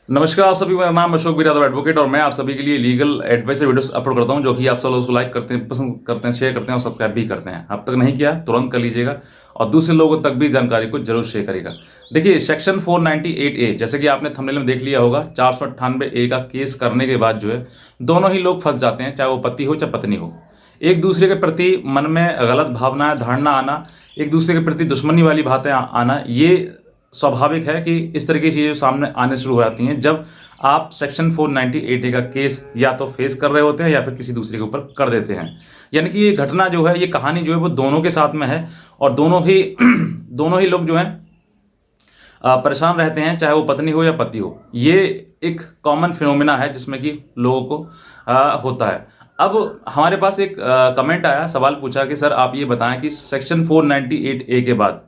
नमस्कार आप सभी को। मेरा नाम अशोक बिरादर एडवोकेट और मैं आप सभी के लिए लीगल एडवाइस वीडियोस अपलोड करता हूं जो कि आप सब लोग उसको लाइक करते हैं, पसंद करते हैं, शेयर करते हैं और सब्सक्राइब भी करते हैं। अब तक नहीं किया तुरंत कर लीजिएगा और दूसरे लोगों तक भी जानकारी को जरूर शेयर करिएगा। देखिए सेक्शन 498A जैसे कि आपने थंबनेल में देख लिया होगा, 498A का केस करने के बाद जो है दोनों ही लोग फंस जाते हैं, चाहे वो पति हो चाहे पत्नी हो। एक दूसरे के प्रति मन में गलत भावनाएं, धारणा आना, एक दूसरे के प्रति दुश्मनी वाली बातें आना, ये स्वाभाविक है कि इस तरह की चीज़ें सामने आने शुरू हो जाती हैं जब आप सेक्शन 498A का केस या तो फेस कर रहे होते हैं या फिर किसी दूसरे के ऊपर कर देते हैं। यानी कि ये घटना जो है, ये कहानी जो है वो दोनों के साथ में है और दोनों ही दोनों ही लोग जो हैं परेशान रहते हैं, चाहे वो पत्नी हो या पति हो। ये एक कॉमन फिनोमिना है जिसमें कि लोगों को होता है। अब हमारे पास एक कमेंट आया, सवाल पूछा कि सर आप ये बताएं कि सेक्शन 498A के बाद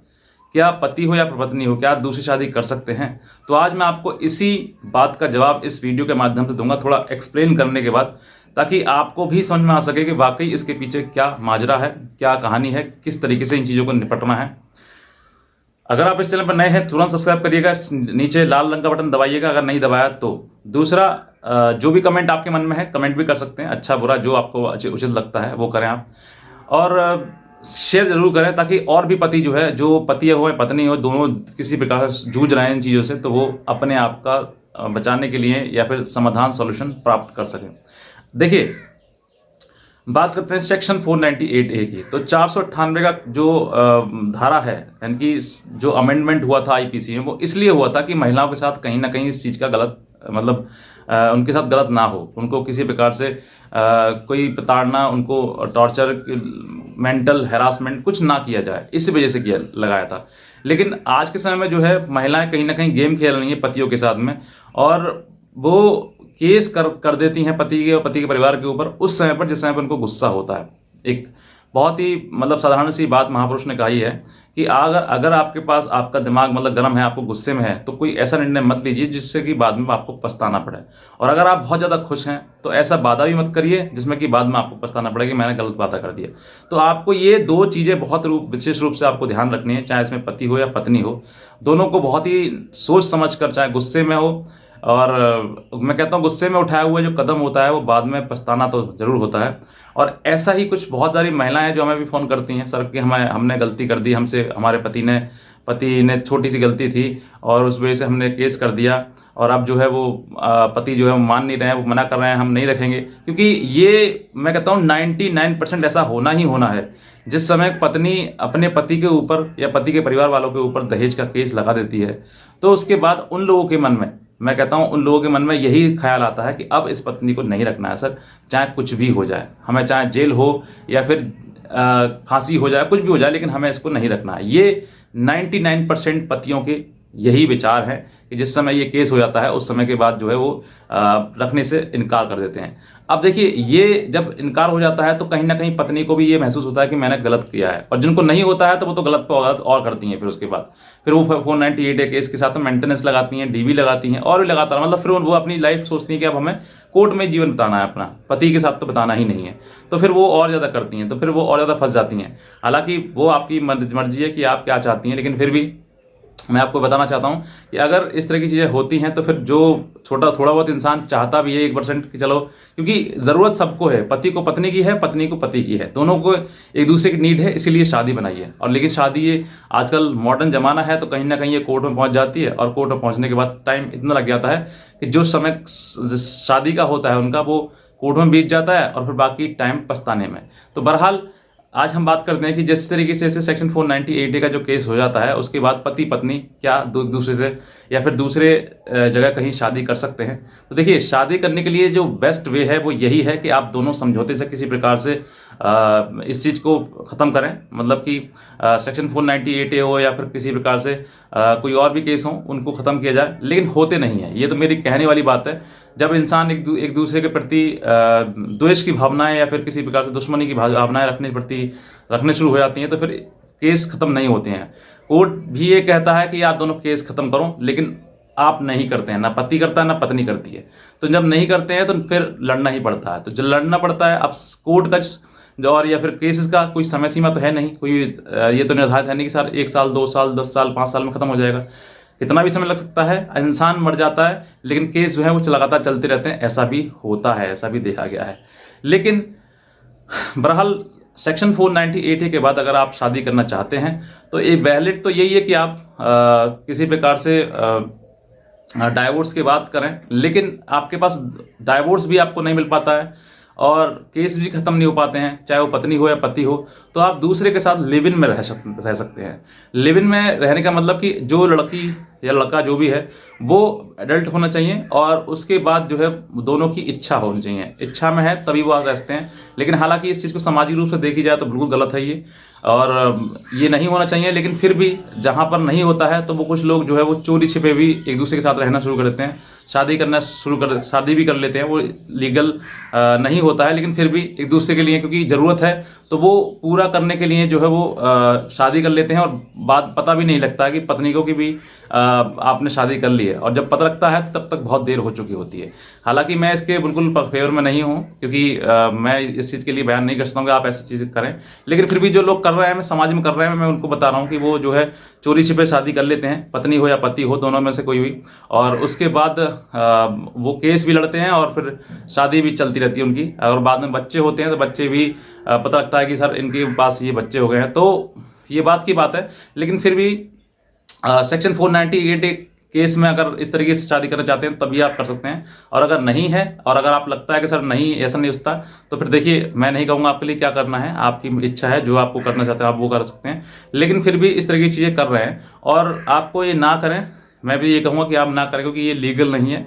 क्या पति हो या पत्नी हो, क्या दूसरी शादी कर सकते हैं? तो आज मैं आपको इसी बात का जवाब इस वीडियो के माध्यम से दूंगा, थोड़ा एक्सप्लेन करने के बाद, ताकि आपको भी समझ में आ सके कि वाकई इसके पीछे क्या माजरा है, क्या कहानी है, किस तरीके से इन चीज़ों को निपटना है। अगर आप इस चैनल पर नए हैं तुरंत सब्सक्राइब करिएगा, नीचे लाल रंग का बटन दबाइएगा अगर नहीं दबाया तो। दूसरा, जो भी कमेंट आपके मन में है कमेंट भी कर सकते हैं, अच्छा बुरा जो आपको उचित लगता है वो करें आप। और शेयर जरूर करें ताकि और भी पति जो है, जो पति हो या पत्नी हो, दोनों किसी प्रकार से जूझ रहे हैं इन चीज़ों से, तो वो अपने आप का बचाने के लिए या फिर समाधान सॉल्यूशन प्राप्त कर सकें। देखिए बात करते हैं सेक्शन 498A की। तो 498 का जो धारा है, यानी कि जो अमेंडमेंट हुआ था आईपीसी में, वो इसलिए हुआ था कि महिलाओं के साथ कहीं ना कहीं इस चीज़ का गलत मतलब उनके साथ गलत ना हो, उनको किसी प्रकार से कोई प्रताड़ना, उनको टॉर्चर, मेंटल हैरासमेंट कुछ ना किया जाए, इसी वजह से किया लगाया था। लेकिन आज के समय में जो है महिलाएं कहीं ना कहीं गेम खेल रही हैं पतियों के साथ में, और वो केस कर देती हैं पति के और पति के परिवार के ऊपर उस समय पर जिस समय पर उनको गुस्सा होता है। एक बहुत ही मतलब साधारण सी बात महापुरुष ने कही है कि अगर अगर आपके पास आपका दिमाग मतलब गर्म है, आपको गुस्से में है, तो कोई ऐसा निर्णय मत लीजिए जिससे कि बाद में आपको पछताना पड़े। और अगर आप बहुत ज़्यादा खुश हैं तो ऐसा वादा भी मत करिए जिसमें कि बाद में आपको पछताना पड़े कि मैंने गलत वादा कर दिया। तो आपको ये दो चीज़ें बहुत विशेष रूप से आपको ध्यान रखनी है, चाहे इसमें पति हो या पत्नी हो, दोनों को बहुत ही सोच समझ कर, चाहे गुस्से में हो। और मैं कहता हूँ गुस्से में उठाया हुआ जो कदम होता है वो बाद में पछताना तो जरूर होता है। और ऐसा ही कुछ बहुत सारी महिलाएं हैं जो हमें भी फ़ोन करती हैं, सर कि हमने गलती कर दी, हमसे हमारे पति ने छोटी सी गलती थी और उस वजह से हमने केस कर दिया, और अब जो है वो पति जो है वो मान नहीं रहे हैं, वो मना कर रहे हैं हम नहीं रखेंगे। क्योंकि ये मैं कहता हूँ 99% ऐसा होना ही होना है। जिस समय पत्नी अपने पति के ऊपर या पति के परिवार वालों के ऊपर दहेज का केस लगा देती है, तो उसके बाद उन लोगों के मन में, मैं कहता हूं उन लोगों के मन में यही ख्याल आता है कि अब इस पत्नी को नहीं रखना है सर, चाहे कुछ भी हो जाए, हमें चाहे जेल हो या फिर फांसी हो जाए, कुछ भी हो जाए, लेकिन हमें इसको नहीं रखना है। ये 99% पतियों के यही विचार है कि जिस समय ये केस हो जाता है उस समय के बाद जो है वो रखने से इनकार कर देते हैं। अब देखिए ये जब इनकार हो जाता है तो कहीं ना कहीं पत्नी को भी ये महसूस होता है कि मैंने गलत किया है, और जिनको नहीं होता है तो वो तो गलत पर गलत और करती हैं। फिर उसके बाद फिर वो 498 केस के साथ मेंटेनेंस लगाती हैं, डीवी लगाती हैं और भी लगातार, मतलब फिर वो अपनी लाइफ सोचती हैं कि अब हमें कोर्ट में जीवन बिताना है, अपना पति के साथ तो बताना ही नहीं है, तो फिर वो और ज़्यादा करती हैं, तो फिर वो और ज़्यादा फंस जाती हैं। हालांकि वो आपकी मर्जी है कि आप क्या चाहती हैं, लेकिन फिर भी मैं आपको बताना चाहता हूं कि अगर इस तरह की चीज़ें होती हैं तो फिर जो थोड़ा बहुत इंसान चाहता भी है 1% कि चलो, क्योंकि ज़रूरत सबको है, पति को पत्नी की है, पत्नी को पति की है, दोनों को एक दूसरे की नीड है, इसीलिए शादी बनाई है। और लेकिन शादी ये आजकल मॉडर्न ज़माना है तो कहीं ना कहीं ये कोर्ट में पहुंच जाती है, और कोर्ट में पहुंचने के बाद टाइम इतना लग जाता है कि जो समय शादी का होता है उनका वो कोर्ट में बीत जाता है और फिर बाकी टाइम पछताने में। तो बहरहाल आज हम बात करते हैं कि जिस तरीके से सेक्शन 498A का जो केस हो जाता है उसके बाद पति पत्नी क्या दूसरे से या फिर दूसरे जगह कहीं शादी कर सकते हैं। तो देखिए शादी करने के लिए जो बेस्ट वे है वो यही है कि आप दोनों समझौते से किसी प्रकार से इस चीज़ को ख़त्म करें, मतलब कि सेक्शन 498A हो या फिर किसी प्रकार से कोई और भी केस हो उनको ख़त्म किया जाए, लेकिन होते नहीं है। ये तो मेरी कहने वाली बात है। जब इंसान एक दूसरे के प्रति द्वेष की भावनाएं या फिर किसी प्रकार से दुश्मनी की भावनाएं रखने शुरू हो जाती हैं तो फिर केस खत्म नहीं होते हैं। कोर्ट भी ये कहता है कि आप दोनों केस खत्म करो, लेकिन आप नहीं करते हैं, ना पति करता है ना पत्नी करती है। तो जब नहीं करते हैं तो फिर लड़ना ही पड़ता है। तो जब लड़ना पड़ता है, अब कोर्ट का जो और या फिर केसेस का कोई समय सीमा तो है नहीं, कोई ये तो निर्धारित है नहीं कि सर 1 साल 2 साल 10 साल 5 साल में खत्म हो जाएगा। कितना भी समय लग सकता है, इंसान मर जाता है, लेकिन केस जो है वो लगातार चलते रहते हैं। ऐसा भी होता है, ऐसा भी देखा गया है। लेकिन बहरहाल सेक्शन 498 के बाद अगर आप शादी करना चाहते हैं तो ये वैलिड तो यही है कि आप किसी प्रकार से डाइवोर्स की बात करें, लेकिन आपके पास डाइवोर्स भी आपको नहीं मिल पाता है और केस भी खत्म नहीं हो पाते हैं, चाहे वो पत्नी हो या पति हो, तो आप दूसरे के साथ लिव इन में रह सकते हैं। लिव इन में रहने का मतलब कि जो लड़की या लड़का जो भी है वो एडल्ट होना चाहिए और उसके बाद जो है दोनों की इच्छा होनी चाहिए। इच्छा में है तभी वो रहते हैं। लेकिन हालांकि इस चीज़ को सामाजिक रूप से देखी जाए तो बिल्कुल गलत है ये, और ये नहीं होना चाहिए। लेकिन फिर भी जहाँ पर नहीं होता है तो वो कुछ लोग जो है वो चोरी छिपे भी एक दूसरे के साथ रहना शुरू कर देते हैं, शादी भी कर लेते हैं। वो लीगल नहीं होता है, लेकिन फिर भी एक दूसरे के लिए क्योंकि ज़रूरत है तो वो पूरा करने के लिए जो है वो शादी कर लेते हैं और बाद पता भी नहीं लगता कि पत्नी को कि भी आपने शादी कर ली है, और जब पता लगता है तब तक बहुत देर हो चुकी होती है। हालांकि मैं इसके बिल्कुल फेवर में नहीं हूँ, क्योंकि मैं इस चीज़ के लिए बयान नहीं कर सकता हूँ कि आप ऐसी चीज़ें करें। लेकिन फिर भी जो लोग कर रहे हैं, मैं समाज में कर रहे हैं, मैं उनको बता रहा हूँ कि वो जो है चोरी छिपे शादी कर लेते हैं, पत्नी हो या पति हो, दोनों में से कोई भी, और उसके बाद वो केस भी लड़ते हैं और फिर शादी भी चलती रहती है उनकी, और बाद में बच्चे होते हैं तो बच्चे भी पता लगता है कि सर इनके पास ये बच्चे हो गए हैं। तो ये बात की बात है। लेकिन फिर भी सेक्शन 498 केस में अगर इस तरीके से शादी करना चाहते हैं तभी आप कर सकते हैं, और अगर नहीं है और अगर आप लगता है कि सर नहीं ऐसा नहीं होता, तो फिर देखिए मैं नहीं कहूँगा आपके लिए क्या करना है, आपकी इच्छा है, जो आपको करना चाहते हैं आप वो कर सकते हैं। लेकिन फिर भी इस तरह की चीज़ें कर रहे हैं और आपको ये ना करें, मैं भी ये कहूँगा कि आप ना करें, क्योंकि ये लीगल नहीं है,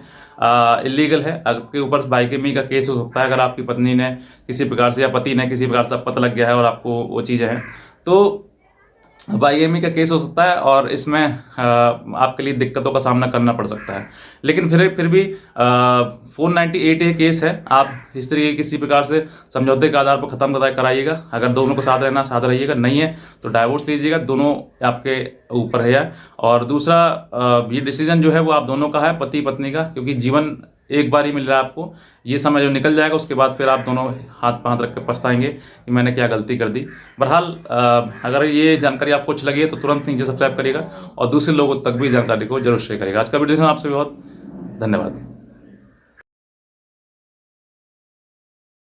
इलीगल है। आपके ऊपर बाइगेमी का केस हो सकता है अगर आपकी पत्नी ने किसी प्रकार से या पति ने किसी प्रकार से पता लग गया है और आपको वो चीज़ें हैं, तो बाईएमई का केस हो सकता है और इसमें आपके लिए दिक्कतों का सामना करना पड़ सकता है। लेकिन फिर भी 498 ये केस है, आप इस तरीके किसी प्रकार से समझौते के आधार पर खत्म कराइएगा। अगर दोनों को साथ रहना साथ रहिएगा, नहीं है तो डाइवोर्स लीजिएगा, दोनों आपके ऊपर है। और दूसरा ये डिसीजन जो है वो आप दोनों का है, पति पत्नी का, क्योंकि जीवन एक बार ही मिल रहा है आपको। ये समय जो निकल जाएगा उसके बाद फिर आप दोनों हाथ पे हाथ रख कर पछताएंगे कि मैंने क्या गलती कर दी। बहरहाल अगर ये जानकारी आपको अच्छी लगी है तो तुरंत नीचे सब्सक्राइब करिएगा और दूसरे लोगों तक भी जानकारी को जरूर शेयर करिएगा। आज का वीडियो आपसे बहुत धन्यवाद।